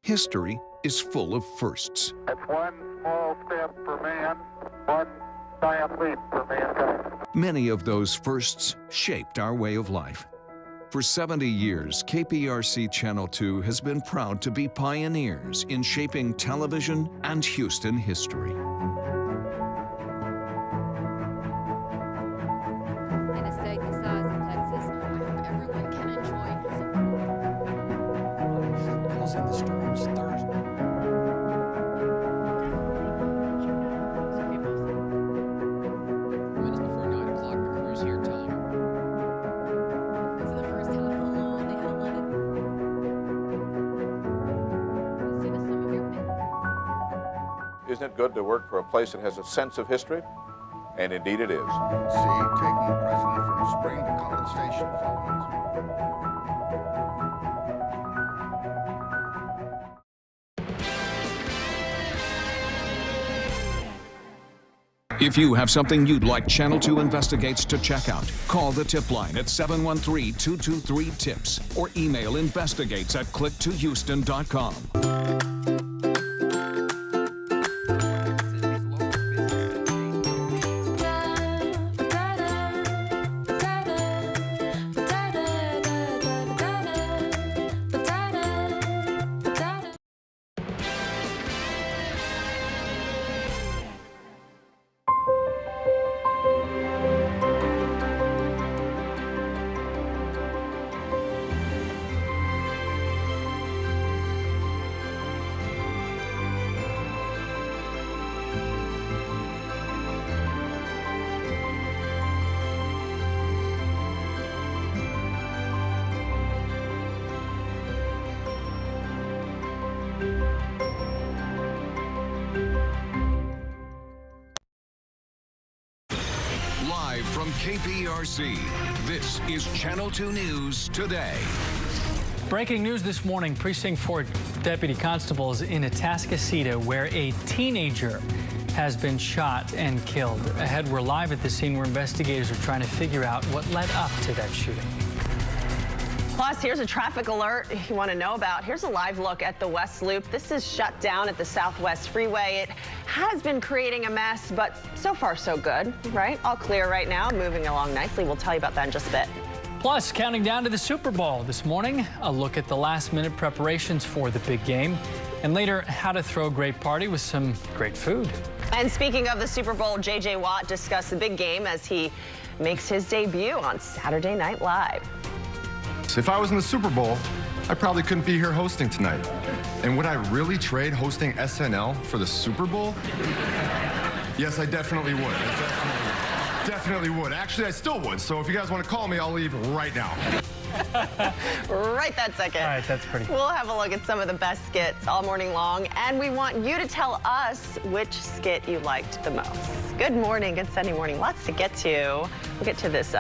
History is full of firsts. It's one small step for man, one giant leap for mankind. Many of those firsts shaped our way of life. For 70 years, KPRC Channel 2 has been proud to be pioneers in shaping television and Houston history. In a state the size of Texas, I hope everyone can enjoy. Causing the storms Thursday. Minutes before 9 o'clock, the crew's here telling them. For the first time in a long, they had 11. As soon as some of your Isn't it good to work for a place that has a sense of history? And indeed it is. See, taking the president from Spring to College Station following. If you have something you'd like Channel 2 Investigates to check out, call the tip line at 713-223-TIPS or email investigates@click2houston.com. Live from KPRC, this is Channel 2 News Today. Breaking news this morning, Precinct 4 deputy constables in Atascocita, where a teenager has been shot and killed. Ahead, we're live at the scene where investigators are trying to figure out what led up to that shooting. Plus, here's a traffic alert you want to know about. Here's a live look at the West Loop. This is shut down at the Southwest Freeway. It has been creating a mess, but so far so good, right? All clear right now, moving along nicely. We'll tell you about that in just a bit. Plus, counting down to the Super Bowl this morning, a look at the last-minute preparations for the big game. And later, how to throw a great party with some great food. And speaking of the Super Bowl, J.J. Watt discussed the big game as he makes his debut on Saturday Night Live. If I was in the Super Bowl, I probably couldn't be here hosting tonight. And would I really trade hosting SNL for the Super Bowl? Yes, I definitely would. Definitely would. Actually, I still would. So if you guys want to call me, I'll leave right now. Right that second. All right, that's pretty cool. We'll have a look at some of the best skits all morning long, and we want you to tell us which skit you liked the most. Good morning, good Sunday morning. Lots to get to. We'll get to this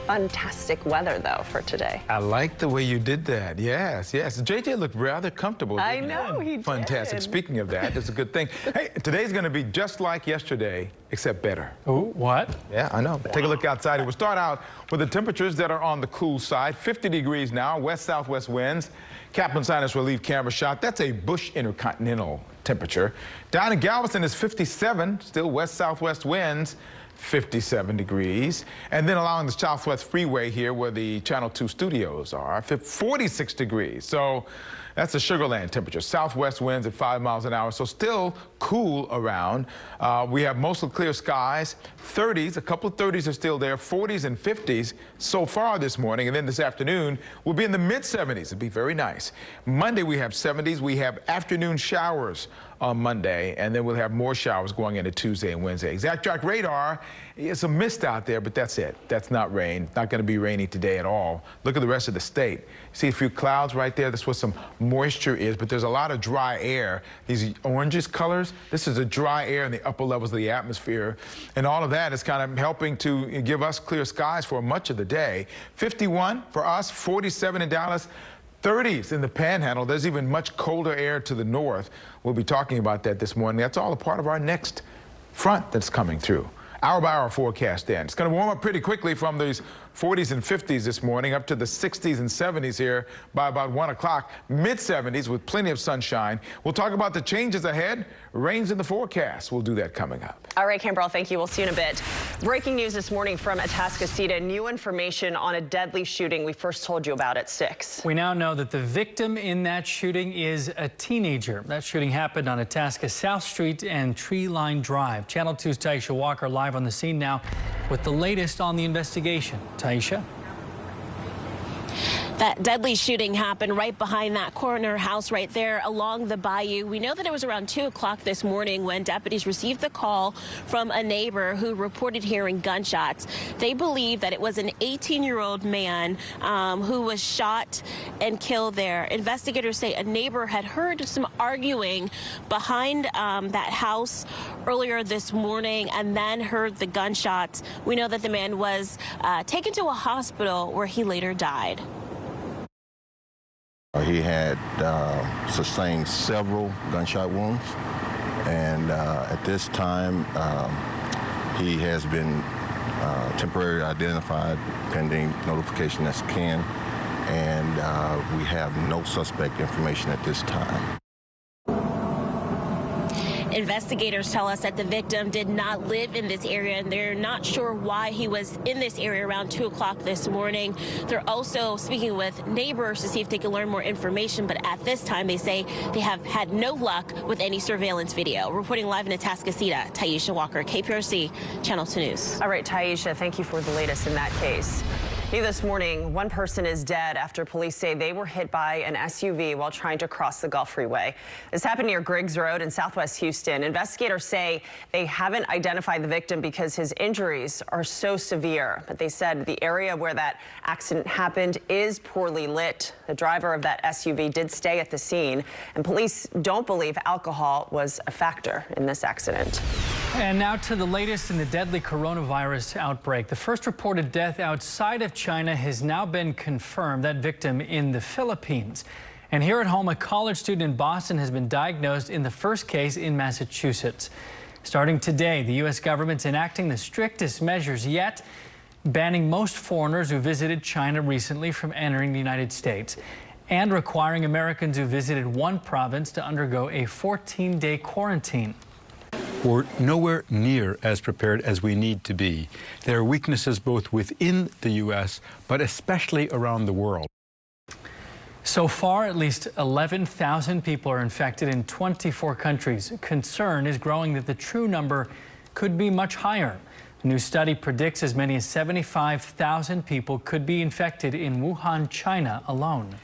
fantastic weather, though, for today. I like the way you did that. Yes, yes. JJ looked rather comfortable. I know, he did. Fantastic. Speaking of that, that's a good thing. Hey, today's going to be just like yesterday, except better. Ooh, what? Yeah, I know. Wow. Take a look outside. We'll start out with the temperatures that are on the cool side. 50 degrees now, west-southwest winds. Kaplan Sinus relief camera shot. That's a Bush Intercontinental temperature. Down in Galveston is 57, still west-southwest winds. 57 degrees. And then along the Southwest Freeway here where the Channel 2 studios are, 46 degrees. So that's the Sugar Land temperature. Southwest winds at 5 miles an hour, so still cool around. We have mostly clear skies. 30s, a couple of 30s are still there. 40s and 50s so far this morning. And then this afternoon, we'll be in the mid-70s. It'll be very nice. Monday, we have 70s. We have afternoon showers on Monday, and then we'll have more showers going into Tuesday and Wednesday. Exact track radar, it's a mist out there, but that's it. That's not rain. Not going to be rainy today at all. Look at the rest of the state. See a few clouds right there? That's what some moisture is, but there's a lot of dry air. These oranges colors, this is the dry air in the upper levels of the atmosphere, and all of that is kind of helping to give us clear skies for much of the day. 51 for us, 47 in Dallas. 30s in the Panhandle. There's even much colder air to the north. We'll be talking about that this morning. That's all a part of our next front that's coming through. Hour by hour forecast then. It's going to warm up pretty quickly from these 40s and 50s this morning, up to the 60s and 70s here by about 1 o'clock. Mid-70s with plenty of sunshine. We'll talk about the changes ahead. Rains in the forecast. We'll do that coming up. All right, Camberl, thank you. We'll see you in a bit. Breaking news this morning from Atascocita. New information on a deadly shooting we first told you about at 6. We now know that the victim in that shooting is a teenager. That shooting happened on Itasca South Street and Tree Line Drive. Channel 2's Taisha Walker live on the scene now with the latest on the investigation. Taisha? That deadly shooting happened right behind that corner house right there along the bayou. We know that it was around 2 o'clock this morning when deputies received the call from a neighbor who reported hearing gunshots. They believe that it was an 18-year-old man who was shot and killed there. Investigators say a neighbor had heard some arguing behind that house earlier this morning and then heard the gunshots. We know that the man was taken to a hospital where he later died. He had sustained several gunshot wounds, and at this time he has been temporarily identified pending notification as kin, and we have no suspect information at this time. Investigators tell us that the victim did not live in this area, and they're not sure why he was in this area around 2 o'clock this morning. They're also speaking with neighbors to see if they can learn more information, but at this time they say they have had no luck with any surveillance video. Reporting live in Atascocita, Taisha Walker, KPRC, Channel 2 News. All right, Taisha, thank you for the latest in that case. New this morning, one person is dead after police say they were hit by an SUV while trying to cross the Gulf Freeway. This happened near Griggs Road in southwest Houston. Investigators say they haven't identified the victim because his injuries are so severe, but they said the area where that accident happened is poorly lit. The driver of that SUV did stay at the scene, and police don't believe alcohol was a factor in this accident. And now to the latest in the deadly coronavirus outbreak. The first reported death outside of China has now been confirmed, that victim in the Philippines. And here at home, a college student in Boston has been diagnosed in the first case in Massachusetts. Starting today, the U.S. government's enacting the strictest measures yet, banning most foreigners who visited China recently from entering the United States, and requiring Americans who visited one province to undergo a 14-day quarantine. We're nowhere near as prepared as we need to be. There are weaknesses both within the U.S., but especially around the world. So far, at least 11,000 people are infected in 24 countries. Concern is growing that the true number could be much higher. A new study predicts as many as 75,000 people could be infected in Wuhan, China alone.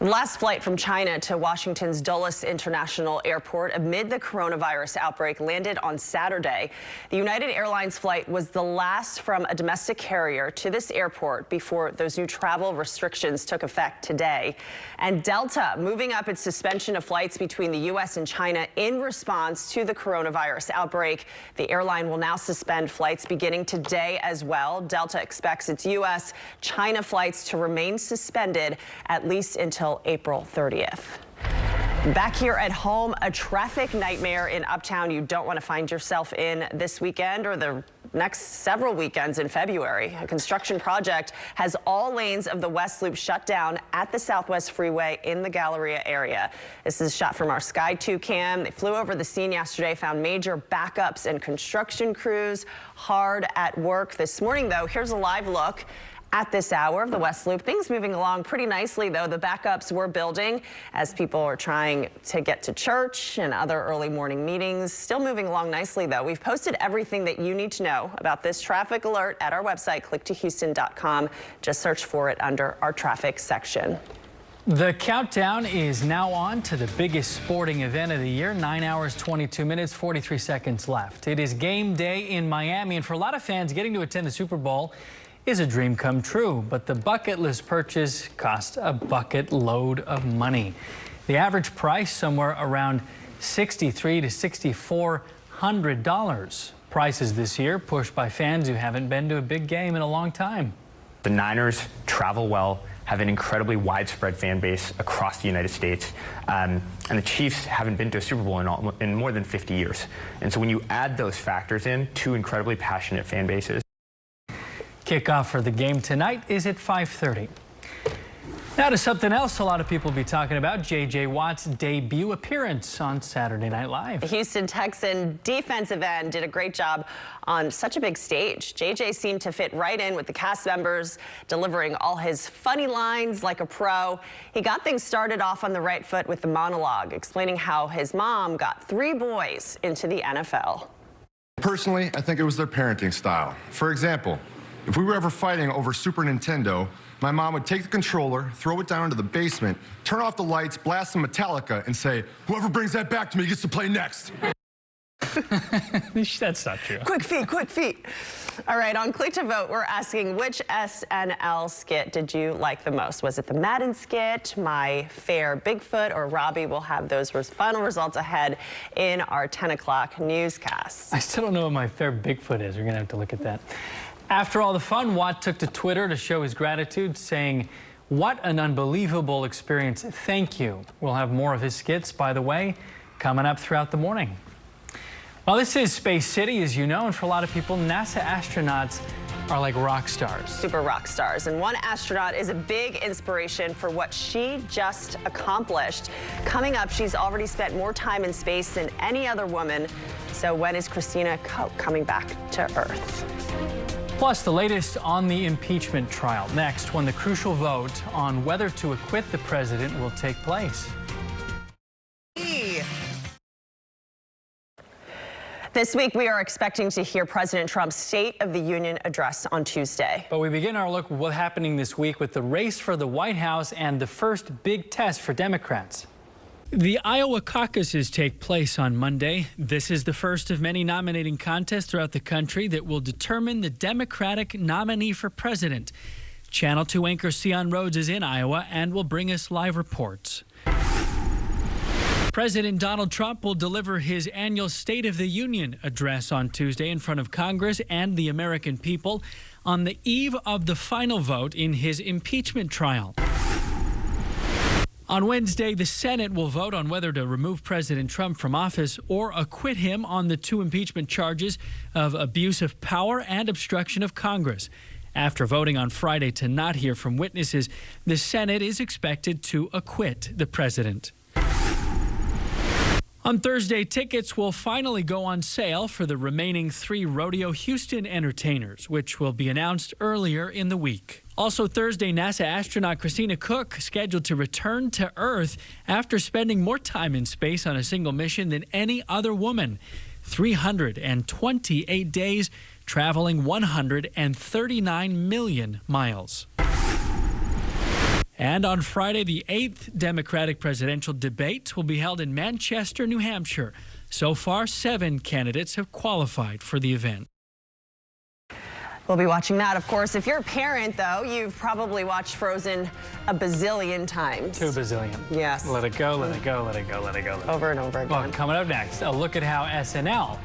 Last flight from China to Washington's Dulles International Airport amid the coronavirus outbreak landed on Saturday. The United Airlines flight was the last from a domestic carrier to this airport before those new travel restrictions took effect today. And Delta moving up its suspension of flights between the U.S. and China in response to the coronavirus outbreak. The airline will now suspend flights beginning today as well. Delta expects its U.S.-China flights to remain suspended at least until April 30th. Back here at home, a traffic nightmare in Uptown you don't want to find yourself in this weekend or the next several weekends in February. A construction project has all lanes of the West Loop shut down at the Southwest Freeway in the Galleria area. This is shot from our Sky 2 cam. They flew over the scene yesterday, found major backups and construction crews hard at work this morning, though. Here's a live look at this hour of the West Loop. Things moving along pretty nicely, though. The backups were building as people are trying to get to church and other early morning meetings. Still moving along nicely, though. We've posted everything that you need to know about this traffic alert at our website, clicktohouston.com. Just search for it under our traffic section. The countdown is now on to the biggest sporting event of the year. 9 hours, 22 minutes, 43 seconds left. It is game day in Miami, and for a lot of fans, getting to attend the Super Bowl is a dream come true, but the bucket list purchase cost a bucket load of money. The average price somewhere around $6,300 to $6,400. Prices this year pushed by fans who haven't been to a big game in a long time. The Niners travel well, have an incredibly widespread fan base across the United States, and the Chiefs haven't been to a Super Bowl in more than 50 years. And so when you add those factors in, two incredibly passionate fan bases. Kickoff for the game tonight is at 5:30. Now to something else a lot of people will be talking about, J.J. Watt's debut appearance on Saturday Night Live. The Houston Texan defensive end did a great job on such a big stage. J.J. seemed to fit right in with the cast members, delivering all his funny lines like a pro. He got things started off on the right foot with the monologue, explaining how his mom got 3 boys into the NFL. Personally, I think it was their parenting style. For example, if we were ever fighting over Super Nintendo, my mom would take the controller, throw it down into the basement, turn off the lights, blast some Metallica, and say, "Whoever brings that back to me gets to play next." That's not true. Quick feet, quick feet. All right, on Click to Vote, we're asking which SNL skit did you like the most? Was it the Madden skit, My Fair Bigfoot, or Robbie? We'll have those final results ahead in our 10 o'clock newscast. I still don't know what My Fair Bigfoot is. We're going to have to look at that. After all the fun, Watt took to Twitter to show his gratitude, saying, "What an unbelievable experience. Thank you." We'll have more of his skits, by the way, coming up throughout the morning. Well, this is Space City, as you know, and for a lot of people, NASA astronauts are like rock stars. Super rock stars. And one astronaut is a big inspiration for what she just accomplished. Coming up, she's already spent more time in space than any other woman. So when is Christina Koch coming back to Earth? Plus, the latest on the impeachment trial. Next, when the crucial vote on whether to acquit the president will take place. This week, we are expecting to hear President Trump's State of the Union address on Tuesday. But we begin our look at what's happening this week with the race for the White House and the first big test for Democrats. The Iowa caucuses take place on Monday. This is the first of many nominating contests throughout the country that will determine the Democratic nominee for president. Channel 2 anchor Sion Rhodes is in Iowa and will bring us live reports. President Donald Trump will deliver his annual State of the Union address on Tuesday in front of Congress and the American people on the eve of the final vote in his impeachment trial. On Wednesday, the Senate will vote on whether to remove President Trump from office or acquit him on the 2 impeachment charges of abuse of power and obstruction of Congress. After voting on Friday to not hear from witnesses, the Senate is expected to acquit the president. On Thursday, tickets will finally go on sale for the remaining 3 Rodeo Houston entertainers, which will be announced earlier in the week. Also Thursday, NASA astronaut Christina Koch scheduled to return to Earth after spending more time in space on a single mission than any other woman. 328 days, traveling 139 million miles. And on Friday, the 8th Democratic presidential debate will be held in Manchester, New Hampshire. So far, 7 candidates have qualified for the event. We'll be watching that, of course. If you're a parent, though, you've probably watched Frozen a bazillion times. 2 bazillion. Yes. Let it go, let it go, let it go, let it go. Over and over again. Well, coming up next, a look at how SNL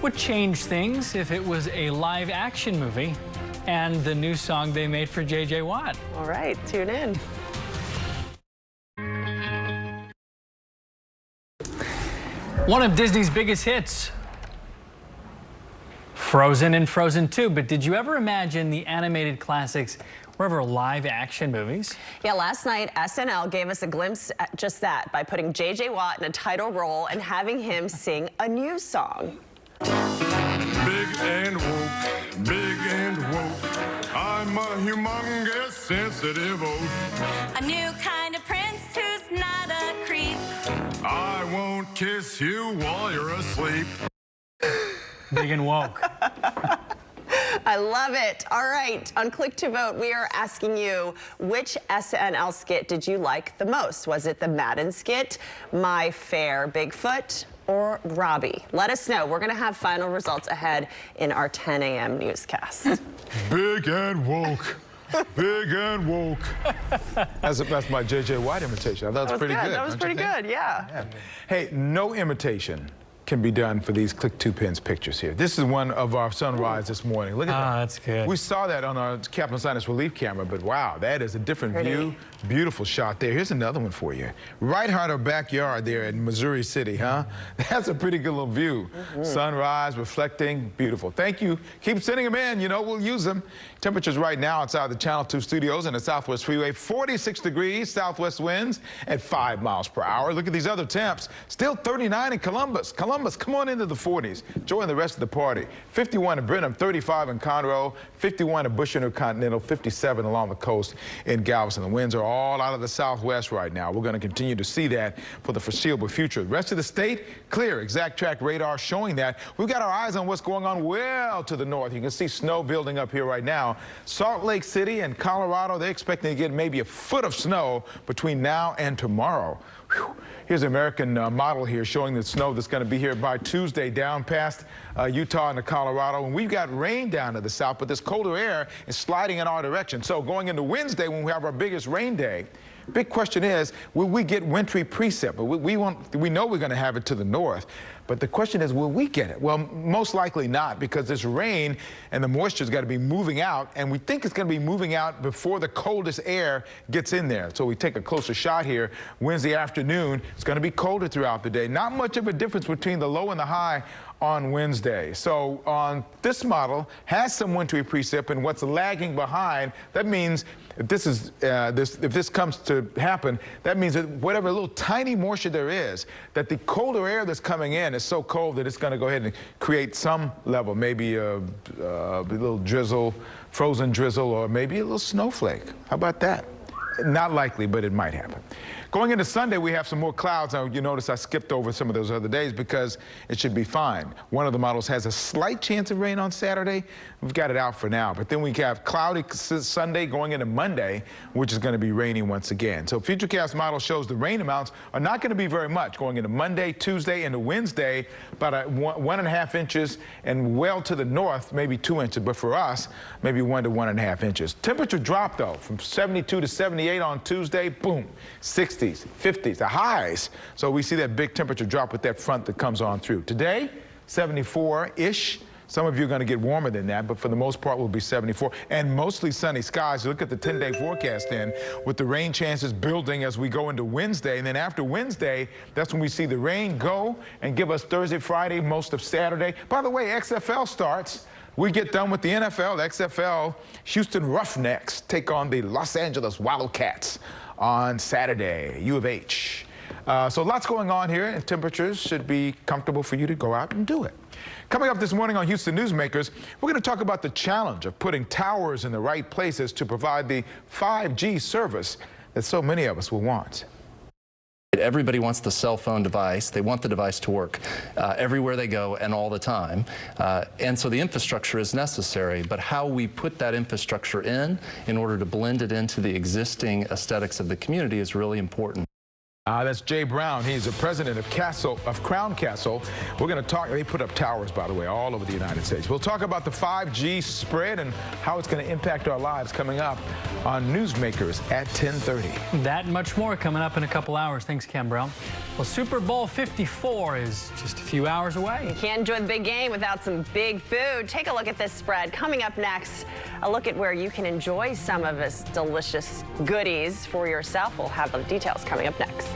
would change things if it was a live action movie, and the new song they made for J.J. Watt. All right, tune in. One of Disney's biggest hits, Frozen and Frozen 2. But did you ever imagine the animated classics were ever live action movies? Yeah, last night, SNL gave us a glimpse at just that by putting J.J. Watt in a title role and having him sing a new song. Big and woke, big and woke. I'm a humongous sensitive oaf. A new kind of prince who's not a creep. I won't kiss you while you're asleep. Big and woke. I love it. All right, on Click to Vote, we are asking you, which SNL skit did you like the most? Was it the Madden skit, My Fair Bigfoot, or Robbie? Let us know. We're going to have final results ahead in our 10 a.m. newscast. Big and woke. Big and woke. That's my J.J. Watt imitation. I thought that was pretty good. That was pretty good, yeah. Hey, no imitation can be done for these Click 2 Pins pictures here. This is one of our sunrise this morning. Look at that. That's good. We saw that on our Kaplan Sinus relief camera, but wow, that is a different view. Beautiful shot there. Here's another one for you. Right heart of backyard there in Missouri City, huh? That's a pretty good little view. Sunrise, reflecting, beautiful. Thank you. Keep sending them in. You know, we'll use them. Temperatures right now outside the Channel 2 studios in the Southwest Freeway, 46 degrees, southwest winds at 5 miles per hour. Look at these other temps. Still 39 in Columbus. Columbus, come on into the 40s. Join the rest of the party. 51 in Brenham, 35 in Conroe, 51 in Bush Intercontinental, 57 along the coast in Galveston. The winds are all out of the southwest right now. We're going to continue to see that for the foreseeable future. The rest of the state, clear. Exact track radar showing that. We've got our eyes on what's going on well to the north. You can see snow building up here right now. Salt Lake City and Colorado, they're expecting to get maybe a foot of snow between now and tomorrow. Whew. Here's an American model here showing the snow that's going to be here by Tuesday down past Utah into Colorado. And we've got rain down to the south, but this colder air is sliding in our direction. So going into Wednesday, when we have our biggest rain day, big question is, will we get wintry precip? We know we're going to have it to the north. But the question is, will we get it? Well, most likely not, because this rain and the moisture's got to be moving out, and we think it's going to be moving out before the coldest air gets in there. So we take a closer shot here. Wednesday afternoon, it's going to be colder throughout the day. Not much of a difference between the low and the high on Wednesday. So on this model has some wintry precip, and what's lagging behind, that means if this comes to happen, that means that whatever little tiny moisture there is, that the colder air that's coming in is so cold that it's going to go ahead and create some level, maybe a little drizzle, frozen drizzle, or maybe a little snowflake. How about that? Not likely, but it might happen. Going into Sunday, we have some more clouds. Now, you notice I skipped over some of those other days because it should be fine. One of the models has a slight chance of rain on Saturday. We've got it out for now. But then we have cloudy Sunday going into Monday, which is going to be rainy once again. So Futurecast model shows the rain amounts are not going to be very much going into Monday, Tuesday, into Wednesday, about 1.5 inches, and well to the north, maybe 2 inches. But for us, maybe 1 to 1.5 inches. Temperature drop, though, from 72 to 78 on Tuesday, boom, 60s, 50s, the highs. So we see that big temperature drop with that front that comes on through. Today, 74-ish. Some of you are going to get warmer than that, but for the most part, we'll be 74. And mostly sunny skies. Look at the 10-day forecast then, with the rain chances building as we go into Wednesday. And then after Wednesday, that's when we see the rain go and give us Thursday, Friday, most of Saturday. By the way, XFL starts. We get done with the NFL. XFL, Houston Roughnecks take on the Los Angeles Wildcats on Saturday, U of H. So lots going on here, and temperatures should be comfortable for you to go out and do it. Coming up this morning on Houston Newsmakers, we're going to talk about the challenge of putting towers in the right places to provide the 5G service that so many of us will want. Everybody wants the cell phone device. They want the device to work everywhere they go and all the time. And so the infrastructure is necessary, but how we put that infrastructure in order to blend it into the existing aesthetics of the community is really important. That's Jay Brown. He's the president of Crown Castle. We're going to talk. They put up towers, by the way, all over the United States. We'll talk about the 5G spread and how it's going to impact our lives coming up on Newsmakers at 10:30. That and much more coming up in a couple hours. Thanks, Cam Brown. Well, Super Bowl 54 is just a few hours away. You can't enjoy the big game without some big food. Take a look at this spread. Coming up next, a look at where you can enjoy some of this delicious goodies for yourself. We'll have the details coming up next.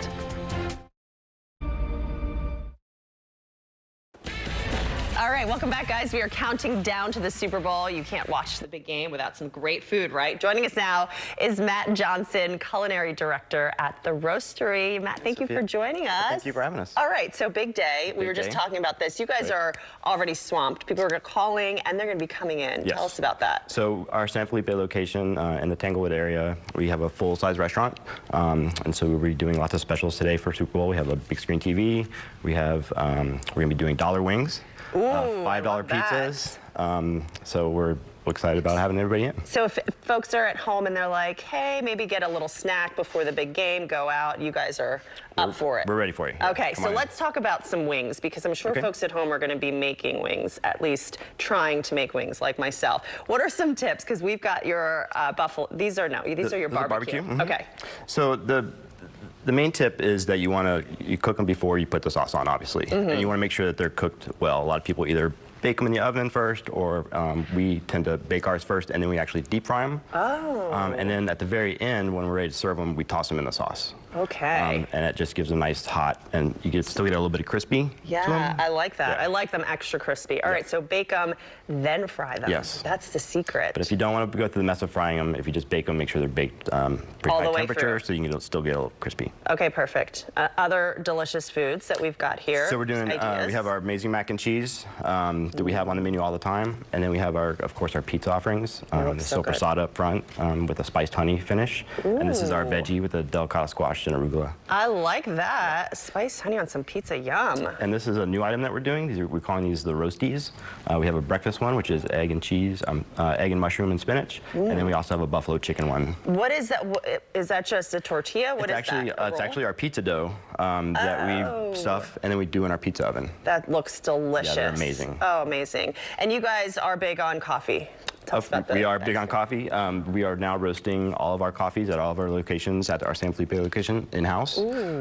All right, welcome back, guys. We are counting down to the Super Bowl. You can't watch the big game without some great food, right? Joining us now is Matt Johnson, culinary director at the Roastery. Matt, thank you for joining us. Thank you for having us. All right, so big day. We were just talking about this. You guys are already swamped. People are calling, and they're going to be coming in. Yes. Tell us about that. So our San Felipe location in the Tanglewood area, we have a full-size restaurant, and so we'll be doing lots of specials today for Super Bowl. We have a big screen TV. We have we're going to be doing dollar wings. Ooh, $5 pizzas. So we're excited about having everybody in. So if folks are at home and they're like, hey, maybe get a little snack before the big game, go out, you guys are up for it. We're ready for you. Okay, so let's talk about some wings, because I'm sure folks at home are going to be making wings, at least trying to make wings like myself. What are some tips? Because we've got your buffalo. These are your barbecue. Mm-hmm. Okay. So The main tip is that you cook them before you put the sauce on, obviously. And you want to make sure that they're cooked well. A lot of people either bake them in the oven first, or we tend to bake ours first, and then we actually deep fry them. Oh. And then at the very end, when we're ready to serve them, we toss them in the sauce. Okay. And it just gives them nice hot, and you still get a little bit of crispy. Yeah, I like that. Yeah. I like them extra crispy. All right, so bake them, then fry them. Yes. That's the secret. But if you don't want to go through the mess of frying them, if you just bake them, make sure they're baked pretty all high the way temperature, through. so you can still get a little crispy. Okay, perfect. Other delicious foods that we've got here. So we're doing, we have our amazing mac and cheese that we have on the menu all the time, and then we have of course, our pizza offerings. The so good. soppressata up front with a spiced honey finish, and this is our veggie with a delicata squash and arugula. I like that. Spiced honey on some pizza, yum. And this is a new item that we're doing. We're calling these the roasties. We have a breakfast one, which is egg and cheese, egg and mushroom and spinach, and then we also have a buffalo chicken one. What is that? Is that just a tortilla? What is that? It's actually our pizza dough that we stuff, and then we do in our pizza oven. That looks delicious. Yeah, they're amazing. Oh, amazing. And you guys are big on coffee. We are big on coffee. We are now roasting all of our coffees at all of our locations at our San Felipe location in-house.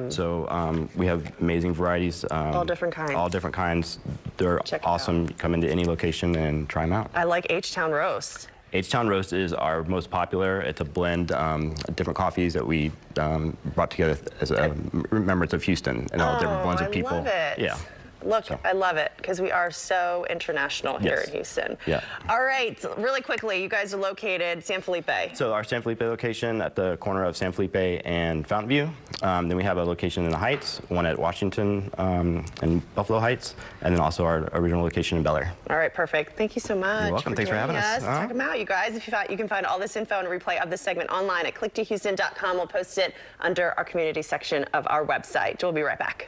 So we have amazing varieties. All different kinds. All different kinds. They're awesome. Come into any location and try them out. I like H-Town Roast. H-Town Roast is our most popular. It's a blend of different coffees that we brought together as a remembrance of Houston and all different blends of people. I love it. Yeah. Look, I love it because we are so international here in Houston. Yeah. All right, really quickly, you guys are located San Felipe. So our San Felipe location at the corner of San Felipe and Fountain View. Then we have a location in the Heights, one at Washington and Buffalo Heights, and then also our original location in Bel Air. All right, perfect. Thank you so much. You're welcome. Thanks for having us. Check them out, you guys. If you can find all this info and a replay of this segment online at click2houston.com. We'll post it under our community section of our website. We'll be right back.